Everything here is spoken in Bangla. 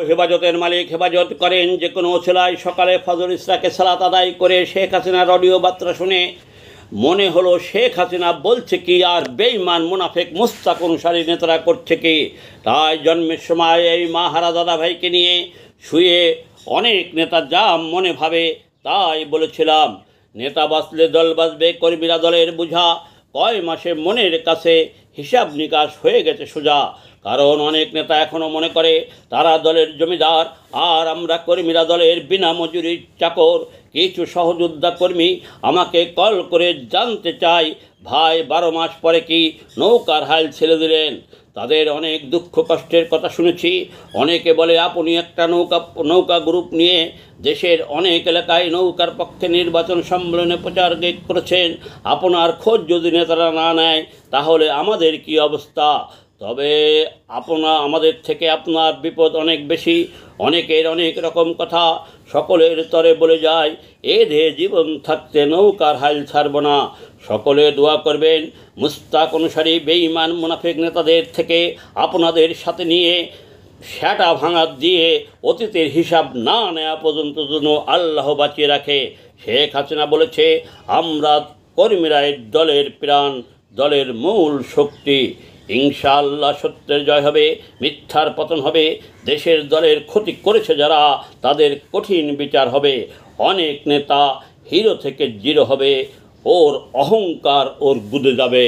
হেফাজতের মালিক হেফাজত করেন যে কোনো ওসিলায় সকালে ফজর ইশরাকে সালাত আদায় করে শেখ হাসিনার অডিও বার্তা শুনে মনে হলো শেখ হাসিনা বলছে কি আর বেঈমান মুনাফিক মুস্তাক অনুসারী নেতারা করছে কি। তাই জন্মের সময় এই মাহারা দাদা ভাইকে নিয়ে শুয়ে অনেক নেতা যা মনে ভাবে তাই বলেছিলাম। নেতা বাঁচলে দল বাঁচবে, কর্মীরা দলের বোঝা, কয় মাসে মনের কাছে হিসাব নিকাশ হয়ে গেছে সোজা। কারণ অনেক নেতা এখনও মনে করে তারা দলের জমিদার আর আমরা কর্মীরা দলের বিনা মজুরির চাকর। কিছু সহযোদ্ধা কর্মী আমাকে কল করে জানতে চায়, ভাই 12 মাস পরে কি নৌকার হাল ছেড়ে দিলেন? তাদের অনেক দুঃখ কষ্টের কথা শুনেছি। অনেকে বলে আপনি একটা নৌকা গ্রুপ নিয়ে দেশের অনেক এলাকায় নৌকার পক্ষে নির্বাচন সম্মেলনে প্রচার করেছেন। আপনার খোঁজ যদি নেতারা না নেয় তাহলে আমাদের কি অবস্থা? তবে আমাদের থেকে আপনার বিপদ অনেক বেশি। অনেকের অনেক রকম কথা সকলের তরে বলে যায়, এ দেহে জীবন থাকতে নৌকার হাল ছাড়ব না। সকলে দোয়া করবেন মুস্তাক অনুসারী বেঈমান মুনাফিক নেতাদের থেকে আপনাদের সাথে নিয়ে সেটা ভাঙা দিয়ে অতীতের হিসাব না নেওয়া পর্যন্ত যেন আল্লাহ বাঁচিয়ে রাখে। শেখ হাসিনা বলেছে, আমরা কর্মীরাই দলের প্রাণ, দলের মূল শক্তি। ইনশাআল্লাহ সত্যের জয় হবে, মিথ্যার পতন হবে। দেশের দলের ক্ষতি করেছে যারা তাদের কঠিন বিচার হবে। অনেক নেতা হিরো থেকে জিরো হবে, ওর অহংকার ওর গুদে যাবে।